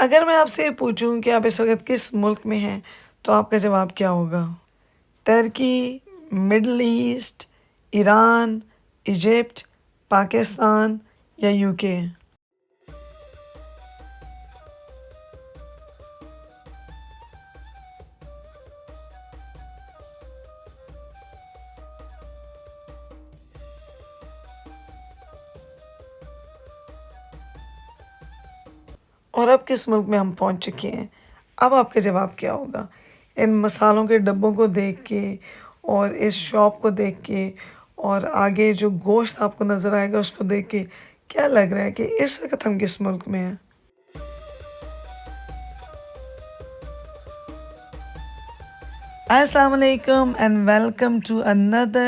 अगर मैं आपसे ये पूछूं कि आप इस वक्त किस मुल्क में हैं तो आपका जवाब क्या होगा? Turkey, middle east, Iran, Egypt, Pakistan या यूके? और अब किस मुल्क में हम पहुंच चुके हैं? अब आपका जवाब क्या होगा? इन मसालों के डब्बों को देख के और इस शॉप को देख के और आगे जो गोश्त आपको नज़र आएगा उसको देख के क्या लग रहा है कि इस वक्त हम किस मुल्क में हैं? Assalamu alaikum and welcome to another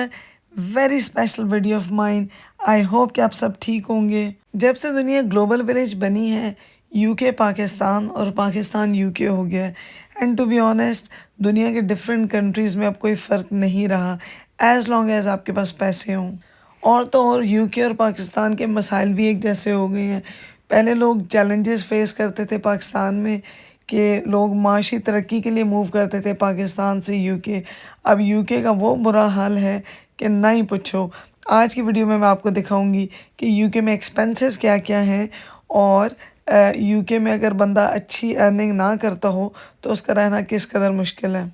very special video of mine. I hope कि आप सब ठीक होंगे। जब से दुनिया ग्लोबल विलेज बनी है, यूके पाकिस्तान और पाकिस्तान यूके हो गया है। एंड टू बी ऑनेस्ट, दुनिया के डिफरेंट कंट्रीज़ में अब कोई फ़र्क नहीं रहा एज़ लॉन्ग एज़ आपके पास पैसे हों। और तो और यूके और पाकिस्तान के मसाइल भी एक जैसे हो गए हैं। पहले लोग चैलेंजेस फेस करते थे पाकिस्तान में कि लोग माशी तरक्की के लिए मूव करते थे पाकिस्तान से यूके। अब यूके का वो बुरा हाल है कि ना ही पूछो। आज की वीडियो में मैं आपको दिखाऊंगी कि यूके में एक्सपेंसेस क्या-क्या हैं और यूके में अगर बंदा अच्छी अर्निंग ना करता हो तो उसका रहना किस कदर मुश्किल है।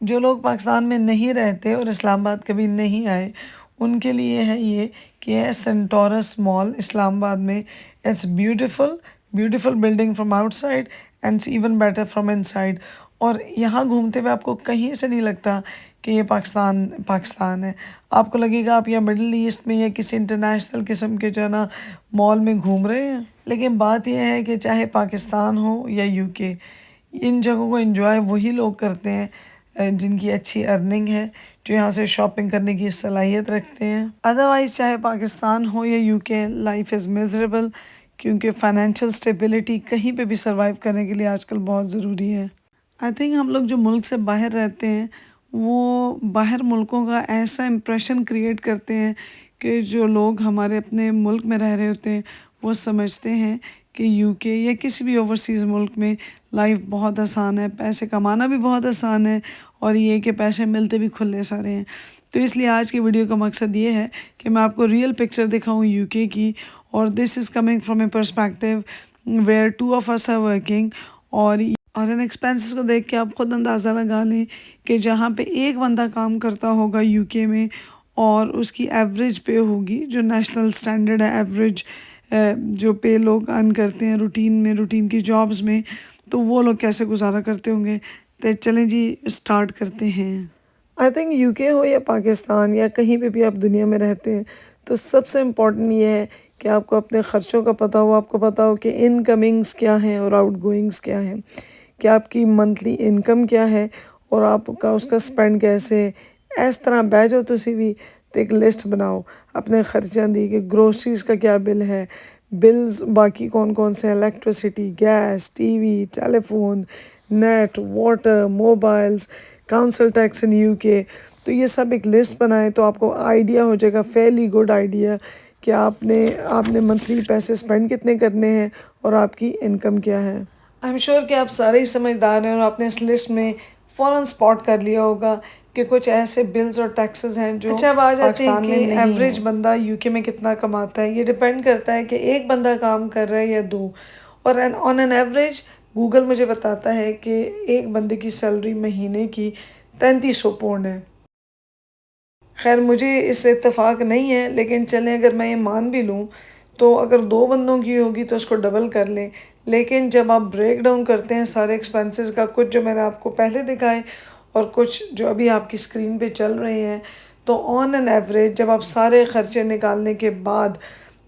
जो लोग पाकिस्तान में नहीं रहते और इस्लामाबाद कभी नहीं आए, उनके लिए है ये कि है सेंटोरस मॉल इस्लामाबाद में। It's beautiful, beautiful building from outside and it's even better from inside. और यहाँ घूमते हुए आपको कहीं से नहीं लगता कि ये पाकिस्तान पाकिस्तान है। आपको लगेगा आप या मिडल ईस्ट में या किसी इंटरनेशनल किस्म के जो है ना मॉल में घूम रहे हैं। लेकिन बात यह है कि चाहे पाकिस्तान हो या यूके, इन जगहों को एंजॉय वही लोग करते हैं जिनकी अच्छी अर्निंग है, जो यहाँ से शॉपिंग करने की सलाहियत रखते हैं। अदरवाइज़ चाहे पाकिस्तान हो या यूके, लाइफ इज़ मिजरेबल क्योंकि फाइनेंशियल स्टेबिलिटी कहीं पे भी सर्वाइव करने के लिए आजकल बहुत ज़रूरी है। आई थिंक हम लोग जो मुल्क से बाहर रहते हैं, वो बाहर मुल्कों का ऐसा इम्प्रेशन क्रिएट करते हैं कि जो लोग हमारे अपने मुल्क में रह रहे होते हैं, वो समझते हैं कि यूके या किसी भी ओवरसीज़ मुल्क में लाइफ बहुत आसान है, पैसे कमाना भी बहुत आसान है और ये कि पैसे मिलते भी खुले सारे हैं। तो इसलिए आज की वीडियो का मकसद ये है कि मैं आपको रियल पिक्चर दिखाऊं यूके की। और this is coming from a perspective where two of us are working. और इन एक्सपेंसेस को देख के आप खुद अंदाज़ा लगा लें कि जहाँ पे एक बंदा काम करता होगा यूके में और उसकी एवरेज पे होगी जो नेशनल स्टैंडर्ड है, एवरेज जो पे लोग अर्न करते हैं रूटीन में, रूटीन की जॉब्स में, तो वो लोग कैसे गुजारा करते होंगे। तो चलें जी, स्टार्ट करते हैं। आई थिंक यूके हो या पाकिस्तान या कहीं पे भी आप दुनिया में रहते हैं, तो सबसे इम्पोर्टेंट ये है कि आपको अपने ख़र्चों का पता हो। आपको पता हो कि इनकमिंग्स क्या हैं और आउटगोइंग्स क्या हैं, कि आपकी मंथली इनकम क्या है और आपका उसका स्पेंड कैसे है। इस तरह बह जाओ तुसी भी तो एक लिस्ट बनाओ अपने खर्चों दी कि ग्रोसरीज का क्या बिल है, बिल्स बाकी कौन कौन से, electricity, gas, TV, telephone, net, water, mobiles, council tax in UK. तो ये सब एक लिस्ट बनाएं तो आपको आइडिया हो जाएगा, फेयरली गुड आइडिया, कि आपने आपने मंथली पैसे स्पेंड कितने करने हैं और आपकी इनकम क्या है। आई एम श्योर कि आप सारे ही समझदार हैं और आपने इस लिस्ट में फ़ौरन स्पॉट कर लिया होगा कि कुछ ऐसे बिल्स और टैक्सेस हैं जो अच्छा, अब आ जाते हैं कि एवरेज बंदा यूके में कितना कमाता है। ये डिपेंड करता है कि एक बंदा काम कर रहा है या दो। और ऑन एन एवरेज गूगल मुझे बताता है कि एक बंदे की सैलरी महीने की 3300 पौंड है। खैर मुझे इससे इत्तेफाक नहीं है, लेकिन चलें अगर मैं ये मान भी लूँ तो अगर दो बंदों की होगी तो उसको डबल कर लें। लेकिन जब आप ब्रेक डाउन करते हैं सारे एक्सपेंसेस का, कुछ जो मैंने आपको पहले दिखाए और कुछ जो अभी आपकी स्क्रीन पे चल रहे हैं, तो ऑन एन एवरेज जब आप सारे खर्चे निकालने के बाद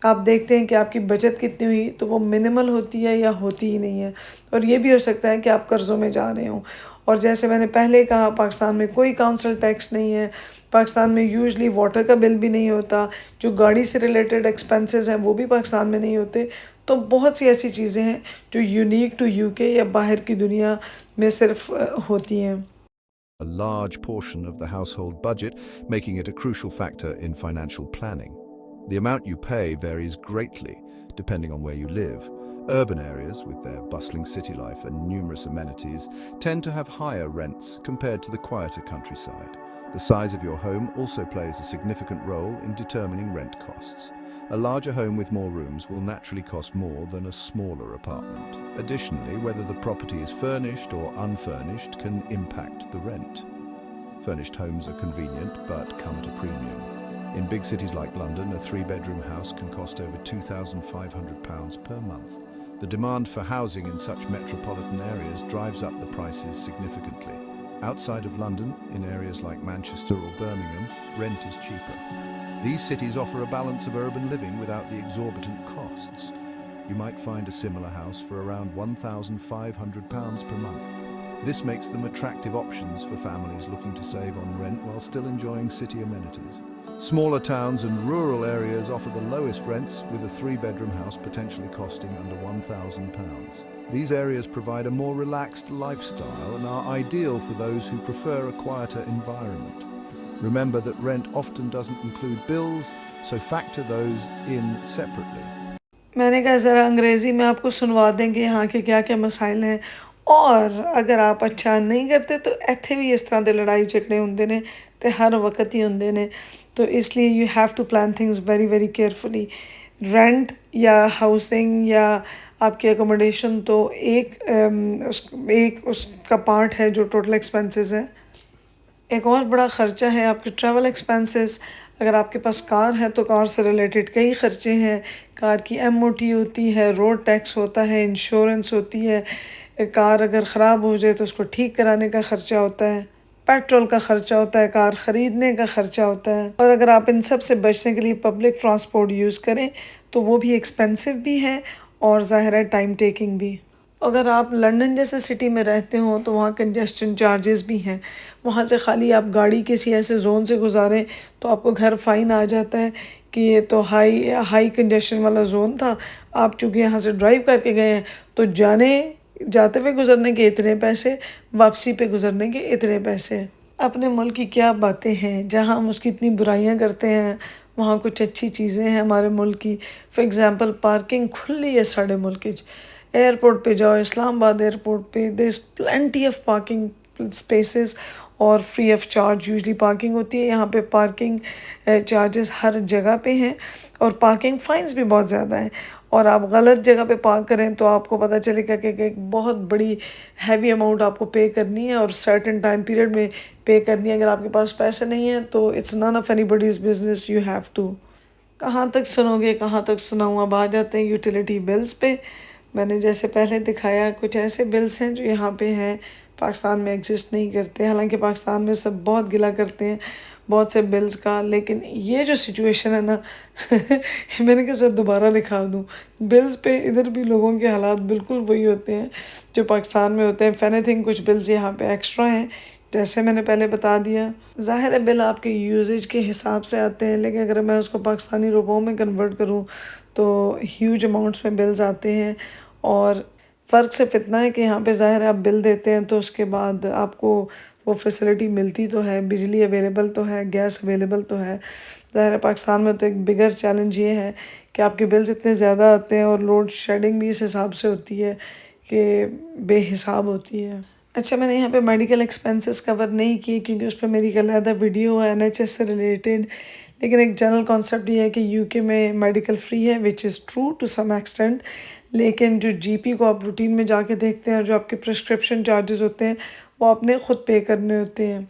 आप देखते हैं कि आपकी बचत कितनी हुई, तो वो मिनिमल होती है या होती ही नहीं है। और ये भी हो सकता है कि आप कर्ज़ों में जा रहे हों। और जैसे मैंने पहले कहा, पाकिस्तान में कोई काउंसिल टैक्स नहीं है, पाकिस्तान में यूजुअली वाटर का बिल भी नहीं होता, जो गाड़ी से रिलेटेड एक्सपेंसेस हैं वो भी पाकिस्तान में नहीं होते। तो बहुत सी ऐसी चीज़ें हैं जो यूनिक टू यूके या बाहर की दुनिया में सिर्फ होती हैं। a large portion of the household budget, making it a crucial factor in financial planning. The amount you pay varies greatly, depending on where you live. Urban areas, with their bustling city life and numerous amenities, tend to have higher rents compared to the quieter countryside. The size of your home also plays a significant role in determining rent costs. A larger home with more rooms will naturally cost more than a smaller apartment. Additionally, whether the property is furnished or unfurnished can impact the rent. Furnished homes are convenient but come at a premium. In big cities like London, a three-bedroom house can cost over £2,500 per month. The demand for housing in such metropolitan areas drives up the prices significantly. Outside of London, in areas like Manchester or Birmingham, rent is cheaper. These cities offer a balance of urban living without the exorbitant costs. You might find a similar house for around £1,500 per month. This makes them attractive options for families looking to save on rent while still enjoying city amenities. Smaller towns and rural areas offer the lowest rents, with a three-bedroom house potentially costing under £1,000. These areas provide a more relaxed lifestyle and are ideal for those who prefer a quieter environment. Remember that rent often doesn't include bills, so factor those in separately. मैंने कहा ज़रा अंग्रेज़ी में आपको सुनवा दें कि यहाँ के क्या क्या मसाइल हैं और अगर आप अच्छा नहीं करते तो ਇੱਥੇ ਵੀ ਇਸ ਤਰ੍ਹਾਂ ਦੇ ਲੜਾਈ ਝਗੜੇ ਹੁੰਦੇ ਨੇ ਤੇ ਹਰ ਵਕਤ ਹੀ ਹੁੰਦੇ ਨੇ तो इसलिए you have to plan things very very carefully rent या हाउसिंग या आपकी अकोमोडेशन तो एक उसका पार्ट है जो टोटल एक्सपेंसेस है एक और बड़ा ख़र्चा है आपके ट्रैवल एक्सपेंसेस अगर आपके पास कार है तो कार से रिलेटेड कई ख़र्चे हैं कार की एमओटी होती है रोड टैक्स होता है इंश्योरेंस होती है कार अगर ख़राब हो जाए तो उसको ठीक कराने का ख़र्चा होता है पेट्रोल का ख़र्चा होता है कार ख़रीदने का ख़र्चा होता है और अगर आप इन सब से बचने के लिए पब्लिक ट्रांसपोर्ट यूज़ करें तो वो भी एक्सपेंसिव भी है और ज़ाहिर है टाइम टेकिंग भी अगर आप लंदन जैसे सिटी में रहते हो तो वहाँ कंजेस्शन चार्जेस भी हैं वहाँ से खाली आप गाड़ी किसी ऐसे जोन से गुजारें तो आपको घर फ़ाइन आ जाता है कि ये तो हाई कंजेशन वाला जोन था आप चूँकि यहाँ से ड्राइव करके गए हैं तो जाते हुए गुजरने के इतने पैसे वापसी पे गुजरने के इतने पैसे अपने मुल्क की क्या बातें हैं जहाँ हम उसकी इतनी बुराइयाँ करते हैं वहाँ कुछ अच्छी चीज़ें हैं हमारे मुल्क की फॉर एग्ज़ाम्पल पार्किंग खुली है साढ़े मुल्क एयरपोर्ट पे जाओ इस्लामाबाद एयरपोर्ट पे there is plenty of parking spaces और free of charge usually parking होती है यहाँ पे पार्किंग चार्जेस हर जगह पे हैं और पार्किंग फ़ाइन्स भी बहुत ज़्यादा हैं और आप गलत जगह पे पार्क करें तो आपको पता चलेगा कि एक बहुत बड़ी हैवी अमाउंट आपको पे करनी है और सर्टेन टाइम पीरियड में पे करनी है अगर आपके पास पैसे नहीं हैं तो it's none of anybody's business you have to कहाँ तक सुनोगे कहाँ तक सुनाऊँ अब आ जाते हैं यूटिलिटी बिल्स पे मैंने जैसे पहले दिखाया कुछ ऐसे बिल्स हैं जो यहाँ पे हैं पाकिस्तान में एग्जिस्ट नहीं करते हालांकि पाकिस्तान में सब बहुत गिला करते हैं बहुत से बिल्स का लेकिन ये जो सिचुएशन है ना मैंने कहा सर दोबारा दिखा दूँ बिल्स पे इधर भी लोगों के हालात बिल्कुल वही होते हैं जो पाकिस्तान में होते हैं इफ एनीथिंग कुछ बिल्स यहाँ पे एक्स्ट्रा हैं जैसे मैंने पहले बता दिया ज़ाहिर है बिल आपके यूजेज के हिसाब से आते हैं लेकिन अगर मैं उसको पाकिस्तानी रुपयों में कन्वर्ट करूँ तो ह्यूज अमाउंट्स में बिल्स आते हैं और फ़र्क सिर्फ इतना है कि यहाँ पे ज़ाहिर है आप बिल देते हैं तो उसके बाद आपको वो फैसिलिटी मिलती तो है बिजली अवेलेबल तो है गैस अवेलेबल तो है ज़ाहिर है पाकिस्तान में तो एक बिगर चैलेंज ये है कि आपके बिल्स इतने ज़्यादा आते हैं और लोड शेडिंग भी इस हिसाब से होती है कि बेहिसाब होती है अच्छा मैंने यहाँ पे मेडिकल एक्सपेंसेस कवर नहीं किए क्योंकि उस पर मेरी एक अलग वीडियो है NHS से रिलेटेड लेकिन एक जनरल कॉन्सेप्ट ये है कि UK में मेडिकल फ्री है which is true to some extent लेकिन जो GP को आप रूटीन में जाके देखते हैं और जो आपके प्रिस्क्रिप्शन चार्जेस होते हैं वो आपने ख़ुद पे करने होते हैं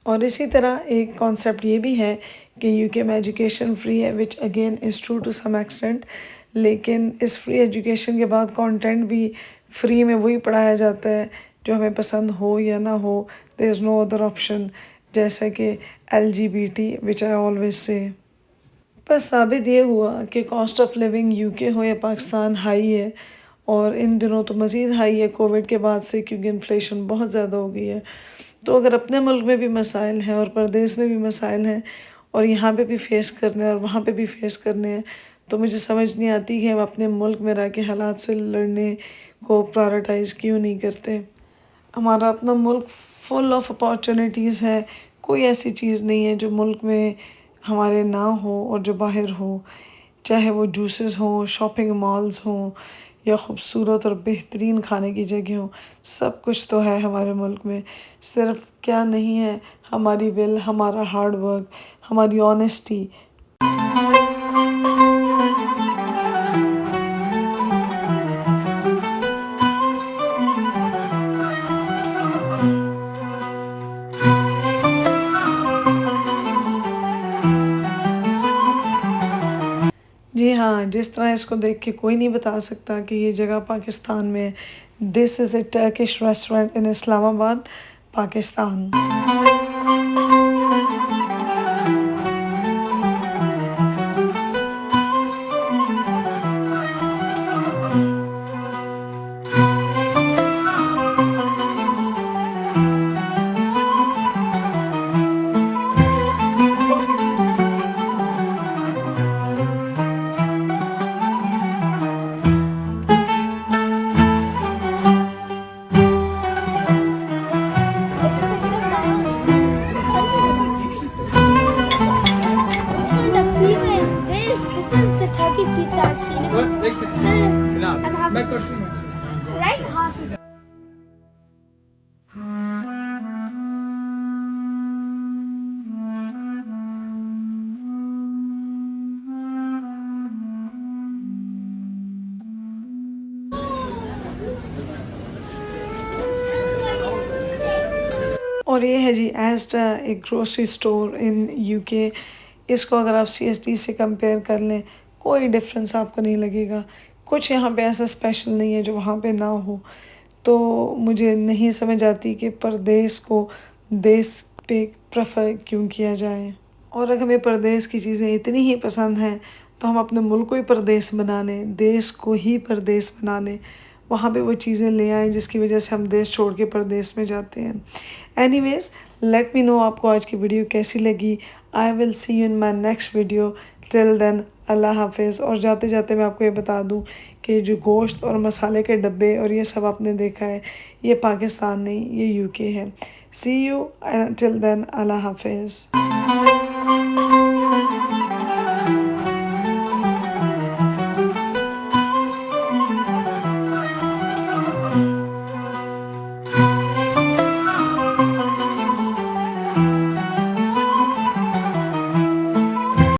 और इसी तरह एक कॉन्सेप्ट ये भी है कि UK में एजुकेशन फ्री है which again is true to some extent लेकिन इस फ्री एजुकेशन के बाद कंटेंट भी फ्री में वही पढ़ाया जाता है जो हमें पसंद हो या ना हो there is no other option जैसे कि LGBT which I always say बस साबित ये हुआ कि कॉस्ट ऑफ लिविंग UK हो या पाकिस्तान हाई है और इन दिनों तो मज़ीद हाई है कोविड के बाद से क्योंकि इन्फ्लेशन बहुत ज़्यादा हो गई है तो अगर अपने मुल्क में भी मसाइल हैं और परदेश में भी मसाइल हैं और यहाँ पे भी फेस करने हैं और वहाँ पे भी फेस करने हैं तो मुझे समझ नहीं आती कि हम अपने मुल्क में रह के हालात से लड़ने को प्रायोरिटाइज़ क्यों नहीं करते हमारा अपना मुल्क फुल ऑफ अपॉर्चुनिटीज़ है। कोई ऐसी चीज़ नहीं है जो मुल्क में हमारे ना हो और जो बाहर हो, चाहे वो जूसेस हों, शॉपिंग मॉल्स हों या खूबसूरत और बेहतरीन खाने की जगह हों, सब कुछ तो है हमारे मुल्क में। सिर्फ क्या नहीं है, हमारी विल, हमारा हार्ड वर्क, हमारी ऑनेस्टी। जी हाँ, जिस तरह इसको देख के कोई नहीं बता सकता कि ये जगह पाकिस्तान में है। This is a Turkish restaurant in Islamabad, Pakistan. This is the Turkish pizza I've seen. What? Like, I'm having back or too much? right half of it. और ये है जी एस्टा, एक ग्रोसरी स्टोर इन यूके। इसको अगर आप सीएसडी से कंपेयर कर लें, कोई डिफरेंस आपको नहीं लगेगा। कुछ यहाँ पे ऐसा स्पेशल नहीं है जो वहाँ पे ना हो। तो मुझे नहीं समझ आती कि परदेश को देश पे प्रेफर क्यों किया जाए। और अगर हमें परदेश की चीज़ें इतनी ही पसंद हैं तो हम अपने मुल्क को ही परदेश बना लें, देश को ही परदेश बना लें। वहाँ पे वो चीज़ें ले आएँ जिसकी वजह से हम देश छोड़ के परदेश में जाते हैं। एनीवेज, लेट मी नो आपको आज की वीडियो कैसी लगी। I will see you in my next video. Till then, अल्लाह हाफिज़। और जाते जाते मैं आपको ये बता दूँ कि जो गोश्त और मसाले के डब्बे और ये सब आपने देखा है, ये पाकिस्तान नहीं, ये यूके है। सी यू, टिल देन, अल्लाह हाफिज़।